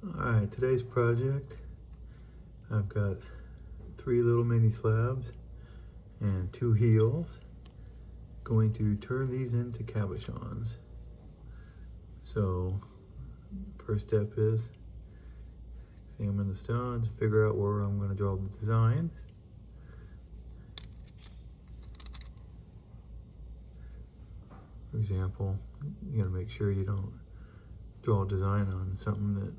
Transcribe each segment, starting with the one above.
Alright, today's project, I've got 3 little mini slabs and 2 heels. Going to turn these into cabochons. So, first step is examine the stones, figure out where I'm going to draw the designs. For example, you got to make sure you don't draw a design on something that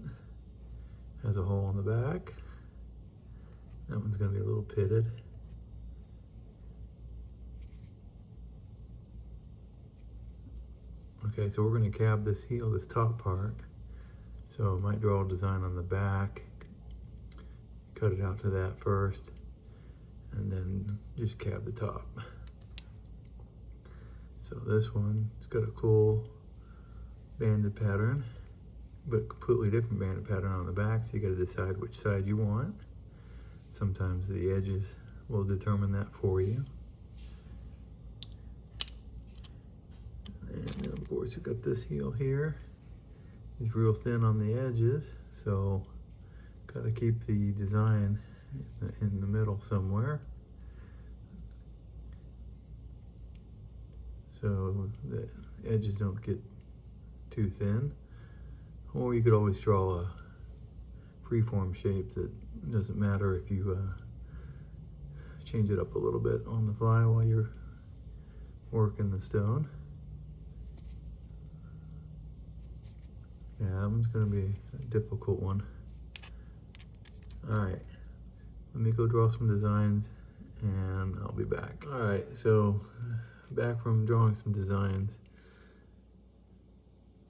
has a hole in the back. That one's going to be a little pitted. Okay, so we're going to cab this heel, this top part. So I might draw a design on the back, cut it out to that first, and then just cab the top. So this one, it's got a cool banded pattern, but completely different banded pattern on the back, so you got to decide which side you want. Sometimes the edges will determine that for you. And then of course you've got this heel here. He's real thin on the edges, so got to keep the design in the middle somewhere. So the edges don't get too thin. Or you could always draw a freeform shape that doesn't matter if you change it up a little bit on the fly while you're working the stone. Yeah, that one's gonna be a difficult one. All right, let me go draw some designs and I'll be back. All right, so back from drawing some designs.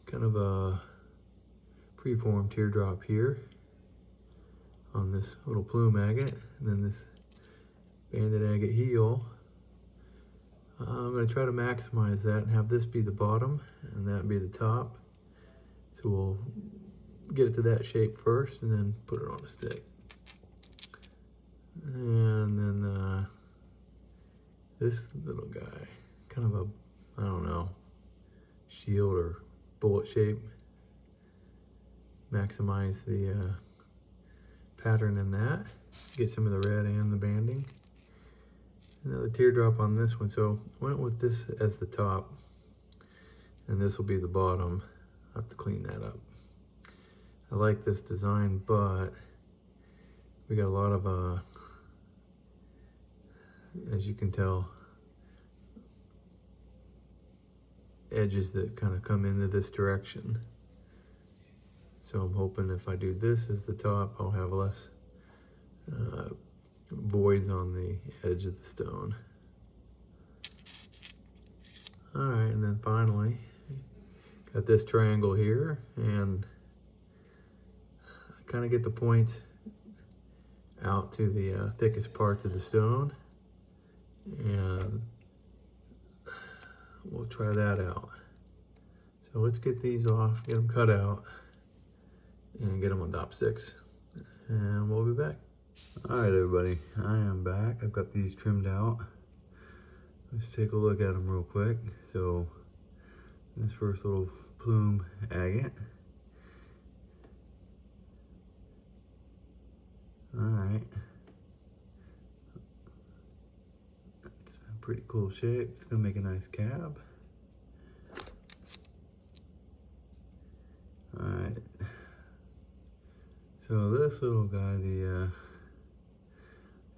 Kind of a freeform teardrop here on this little plume agate, and then this banded agate heel. I'm going to try to maximize that and have this be the bottom and that be the top. So we'll get it to that shape first and then put it on a stick. And then this little guy, kind of a, I don't know, shield or bullet shape. Maximize the pattern in that. Get some of the red and the banding. Another teardrop on this one. So went with this as the top, and this will be the bottom. I'll have to clean that up. I like this design, but we got a lot of, as you can tell, edges that kind of come into this direction. So I'm hoping if I do this as the top, I'll have less voids on the edge of the stone. All right, and then finally, got this triangle here, and I kind of get the points out to the thickest parts of the stone, and we'll try that out. So let's get these off, get them cut out, and get them on chopsticks, and we'll be back. All right, everybody, I am back. I've got these trimmed out. Let's take a look at them real quick. So this first little plume agate. All right, that's a pretty cool shape. It's gonna make a nice cab. All right. So this little guy, the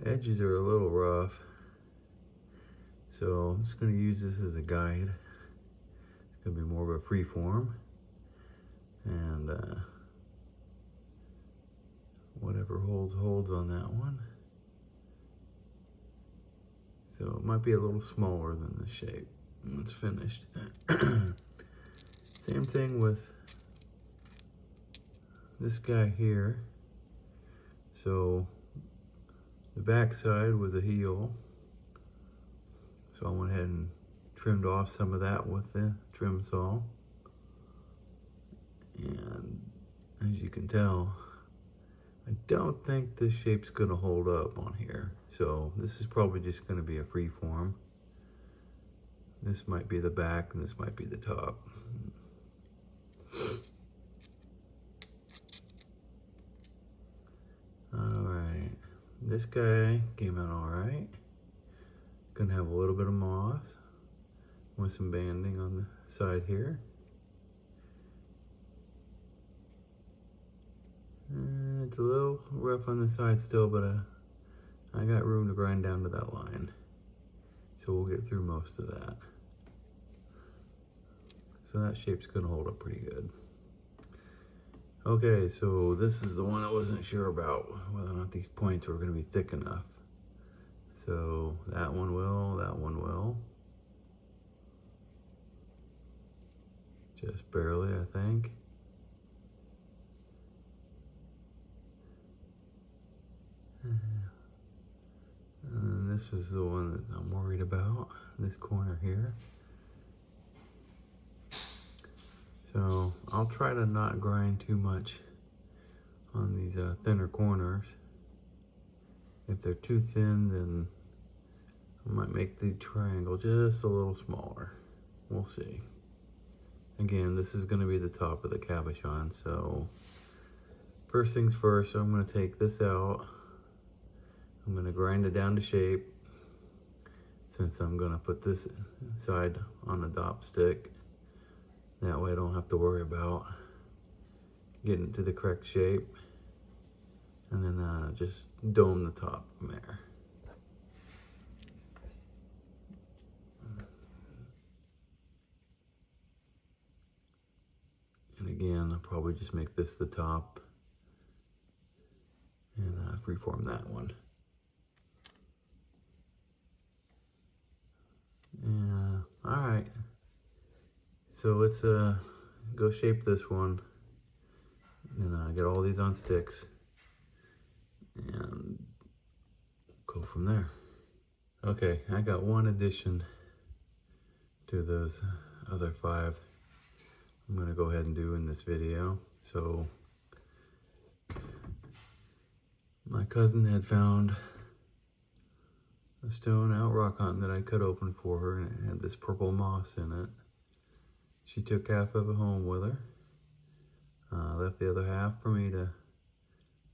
edges are a little rough. So I'm just going to use this as a guide. It's going to be more of a free form. And whatever holds on that one. So it might be a little smaller than the shape when it's finished. Same thing with this guy here. So the back side was a heel, so I went ahead and trimmed off some of that with the trim saw, and as you can tell, I don't think this shape's gonna hold up on here, so this is probably just gonna be a free form. This might be the back and this might be the top. this guy came out all right. Gonna have a little bit of moss with some banding on the side here. It's a little rough on the side still, but I got room to grind down to that line. So we'll get through most of that. So that shape's gonna hold up pretty good. Okay, so this is the one I wasn't sure about, whether or not these points were gonna be thick enough. So that one will, that one will. Just barely, I think. And this was the one that I'm worried about, this corner here. So I'll try to not grind too much on these thinner corners. If they're too thin, then I might make the triangle just a little smaller. We'll see. Again, this is gonna be the top of the cabochon, so first things first, I'm gonna take this out. I'm gonna grind it down to shape, since I'm gonna put this side on a dop stick. That way I don't have to worry about getting it to the correct shape. And then just dome the top from there. And again, I'll probably just make this the top and freeform that one. Yeah, all right. So let's go shape this one. And get all these on sticks and go from there. Okay, I got one addition to those other 5 I'm gonna go ahead and do in this video. So my cousin had found a stone out rock hunting that I cut open for her, and it had this purple moss in it. She took half of it home with her. Left the other half for me to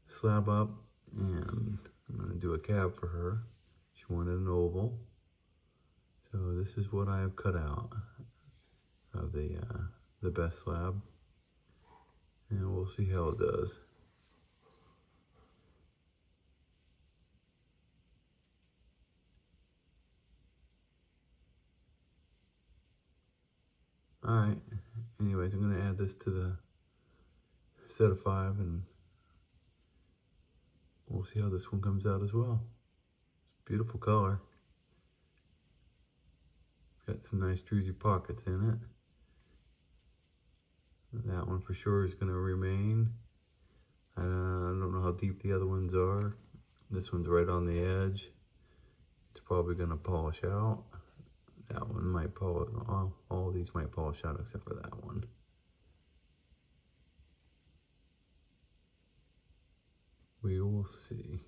slab up, and I'm gonna do a cab for her. She wanted an oval. So this is what I have cut out of the best slab. And we'll see how it does. All right, anyways, I'm gonna add this to the set of 5 and we'll see how this one comes out as well. It's a beautiful color. It's got some nice druzy pockets in it. That one for sure is gonna remain. I don't know how deep the other ones are. This one's right on the edge. It's probably gonna polish out. That one might polish, all these might polish out except for that one. We will see.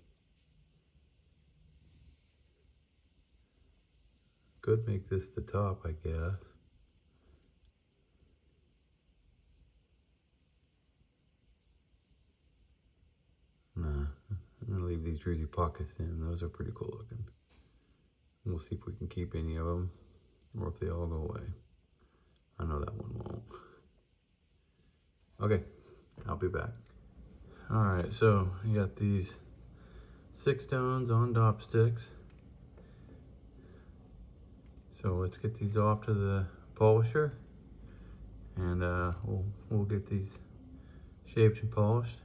Could make this the top, I guess. Nah, I'm gonna leave these druzy pockets in. Those are pretty cool looking. We'll see if we can keep any of them or if they all go away. I know that one won't. Okay, I'll be back. All right, so you got these 6 stones on dop sticks. So let's get these off to the polisher, and we'll get these shaped and polished.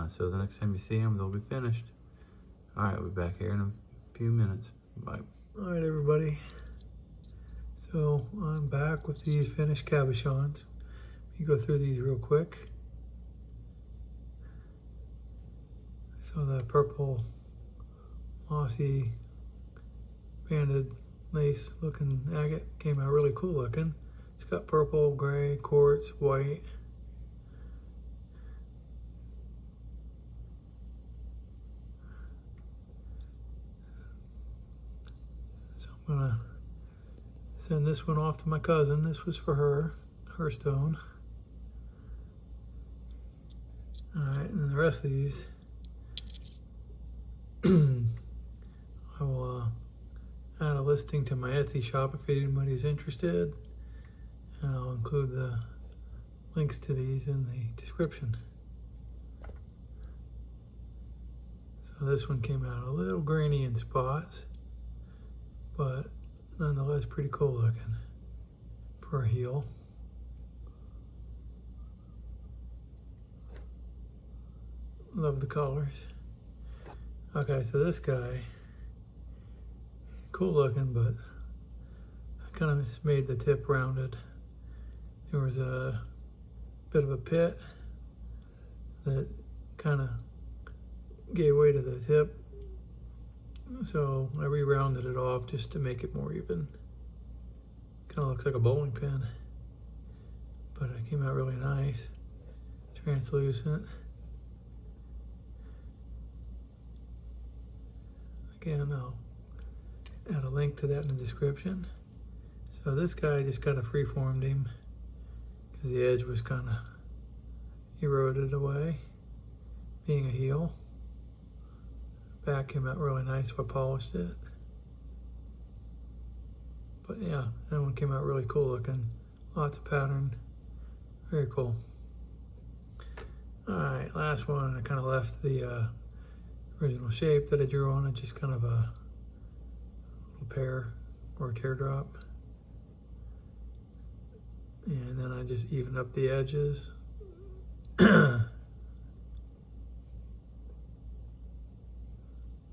So the next time you see them, they'll be finished. All right, we'll be back here in a few minutes. Bye. All right, everybody. So I'm back with these finished cabochons. You go through these real quick. So the purple, mossy, banded lace looking agate came out really cool looking. It's got purple, gray, quartz, white. So I'm gonna send this one off to my cousin. This was for her stone. All right, and then the rest of these listing to my Etsy shop if anybody's interested. And I'll include the links to these in the description. So this one came out a little grainy in spots, but nonetheless pretty cool looking for a heel. Love the colors. Okay, so this guy, cool looking, but I kind of just made the tip rounded. There was a bit of a pit that kind of gave way to the tip, so I re-rounded it off just to make it more even. Kind of looks like a bowling pin, but it came out really nice, translucent. Again, I'll add a link to that in the description. So this guy just kind of free-formed him because the edge was kind of eroded away, being a heel. Back came out really nice, so I polished it. But yeah, that one came out really cool looking. Lots of pattern, very cool. All right, last one, I kind of left the original shape that I drew on it, just kind of a little pear or a teardrop. And then I just evened up the edges.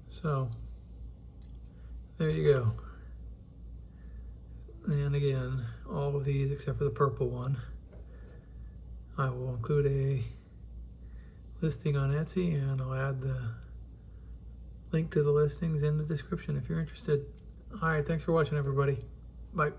So, there you go. And again, all of these except for the purple one, I will include a listing on Etsy, and I'll add the link to the listings in the description if you're interested. All right, thanks for watching, everybody. Bye.